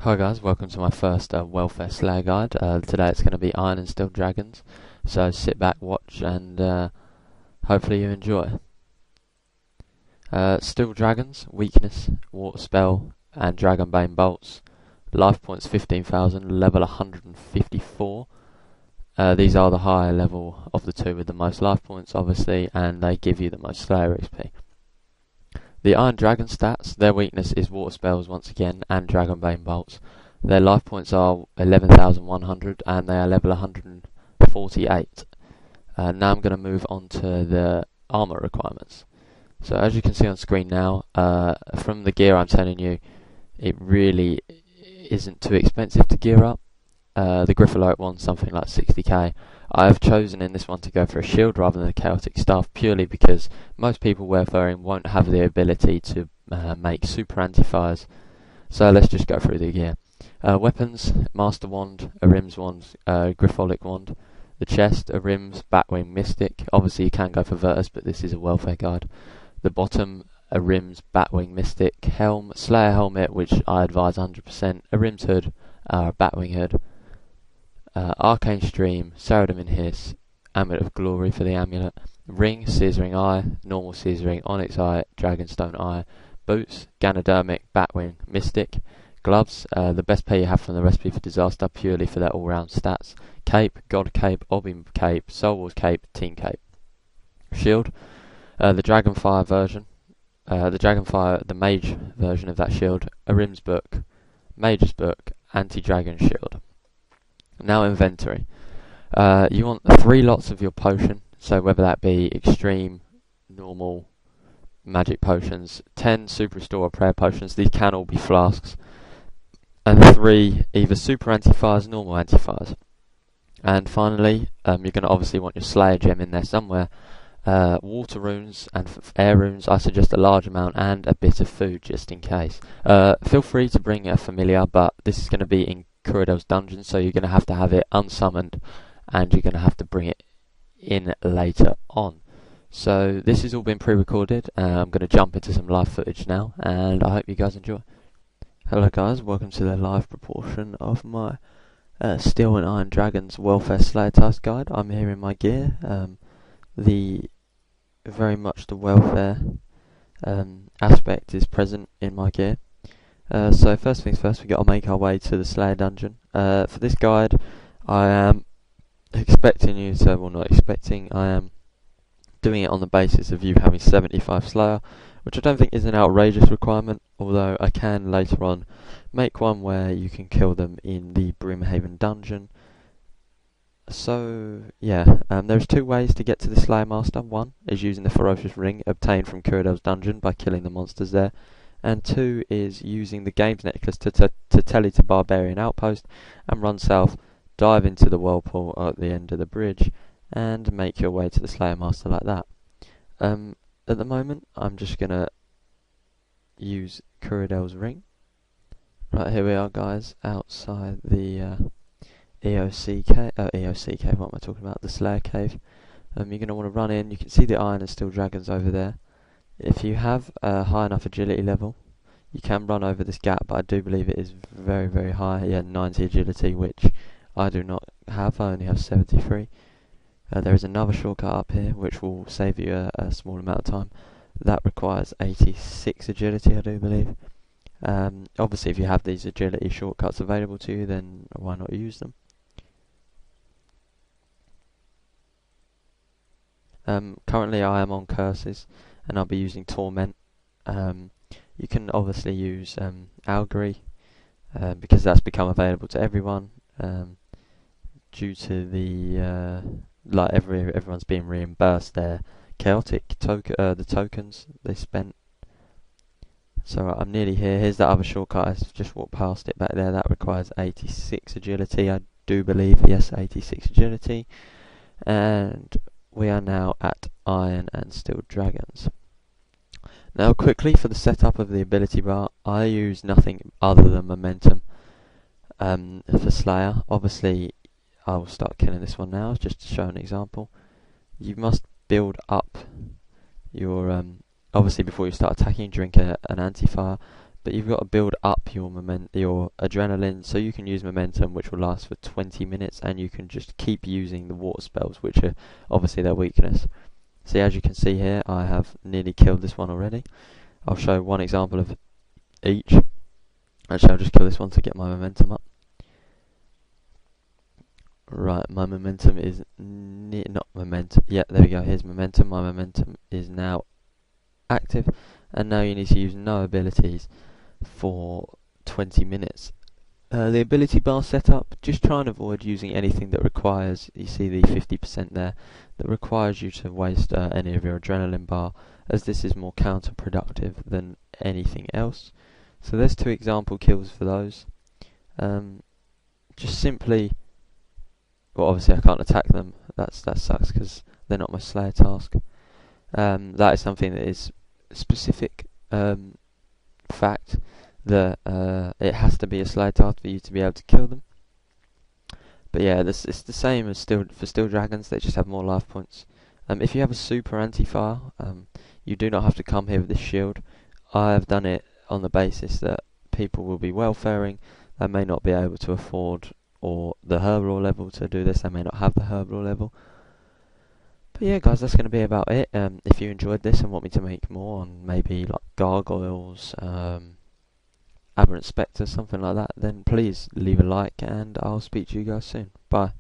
Hi guys, welcome to my first welfare slayer guide. Today it's going to be Iron and Steel Dragons, so sit back, watch, and hopefully you enjoy. Steel Dragons, weakness, water spell, and Dragon Bane bolts. Life points 15,000, level 154. These are the higher level of the two with the most life points, obviously, and they give you the most Slayer XP. The Iron Dragon stats, their weakness is water spells once again and Dragon Bane bolts. Their life points are 11,100 and they are level 148. Now I'm going to move on to the armor requirements. So as you can see on screen now, from the gear I'm telling you, it really isn't too expensive to gear up. The Griffalote one's something like 60k. I've chosen in this one to go for a shield rather than a chaotic staff purely because most people wearing won't have the ability to make super anti-fires. So let's just go through the gear. Weapons, Master Wand, a Rims Wand, Griffolic Wand. The chest, a Rims, Batwing, Mystic. Obviously you can go for Virtus, but this is a welfare guide. The bottom, a Rims, Batwing, Mystic. Helm, Slayer Helmet, which I advise 100%. A Rims Hood, a Batwing Hood. Arcane Stream, Saradomin Hiss, Amulet of Glory for the amulet, Ring, Scissoring Eye, Normal Scissoring, Onyx Eye, Dragonstone Eye, Boots, Ganodermic, Batwing, Mystic, Gloves, the best pair you have from the Recipe for Disaster purely for their all-round stats, Cape, God Cape, Obi Cape, Soul Wars Cape, Team Cape. Shield, the Dragonfire version, the Mage version of that shield, a Rims Book, Mage's Book, Anti-Dragon Shield. Now inventory. You want 3 lots of your potion, so whether that be extreme, normal, magic potions, 10 super restore or prayer potions, these can all be flasks, and 3 either super anti-fires, normal anti-fires. And finally, you're going to obviously want your Slayer gem in there somewhere. Water runes and air runes, I suggest a large amount, and a bit of food just in case. Feel free to bring a familiar, but this is going to be in Curadel's dungeon, so you're going to have it unsummoned and you're going to have to bring it in later on. So this has all been pre-recorded. I'm going to jump into some live footage now and I hope you guys enjoy. Hello guys, welcome to the live proportion of my Steel and Iron Dragons Welfare Slayer Task Guide. I'm here in my gear. Very much the welfare aspect is present in my gear. So first things first, we got to make our way to the Slayer dungeon. For this guide, I am expecting you to, well not expecting, I am doing it on the basis of you having 75 Slayer, which I don't think is an outrageous requirement, although I can later on make one where you can kill them in the Brimhaven dungeon. So yeah, there's 2 ways to get to the Slayer Master. One is using the Ferocious Ring obtained from Curadel's dungeon by killing the monsters there. And 2 is using the Games Necklace to tele to Barbarian Outpost and run south, dive into the whirlpool at the end of the bridge, and make your way to the Slayer Master like that. At the moment, I'm just going to use Curadel's Ring. Right, here we are guys, outside the EOC cave, what am I talking about? The Slayer Cave. You're going to want to run in. You can see the Iron and Steel Dragons over there. If you have a high enough agility level, you can run over this gap, but I do believe it is very, very high. Yeah, 90 agility, which I do not have. I only have 73. There is another shortcut up here, which will save you a small amount of time. That requires 86 agility, I do believe. Obviously, if you have these agility shortcuts available to you, then why not use them? Currently, I am on curses, and I'll be using Torment. You can obviously use Augury because that's become available to everyone due to the everyone's being reimbursed their chaotic the tokens they spent. So I'm nearly here. Here's that other shortcut. I just walked past it back there. That requires 86 agility, I do believe. Yes, 86 agility, and we are now at Iron and Steel Dragons. Now quickly for the setup of the ability bar, I use nothing other than momentum for Slayer. Obviously I will start killing this one now just to show an example. You must build up your obviously before you start attacking, drink an anti-fire. but you've got to build up your adrenaline, so you can use momentum, which will last for 20 minutes, and you can just keep using the water spells, which are obviously their weakness. See, as you can see here, I have nearly killed this one already. I'll show one example of each. Actually, I'll just kill this one to get my momentum up. Right, my momentum is not momentum. Yeah, there we go. Here's momentum. My momentum is now active, and now you need to use no abilities for 20 minutes. The ability bar setup, just try and avoid using anything that requires, you see the 50% there, that requires you to waste any of your adrenaline bar, as this is more counterproductive than anything else. So there's 2 example kills for those. Just simply, well, obviously I can't attack them, that sucks because they're not my Slayer task. That is something that is specific fact that it has to be a Slayer task for you to be able to kill them. But yeah, it's the same as for steel dragons, they just have more life points. If you have a super anti-fire, you do not have to come here with this shield. I have done it on the basis that people will be welfaring, they may not be able to afford or the herbal level to do this, they may not have the herbal level. But yeah guys, that's going to be about it. If you enjoyed this and want me to make more on maybe like gargoyles, aberrant spectres, something like that, then please leave a like and I'll speak to you guys soon. Bye.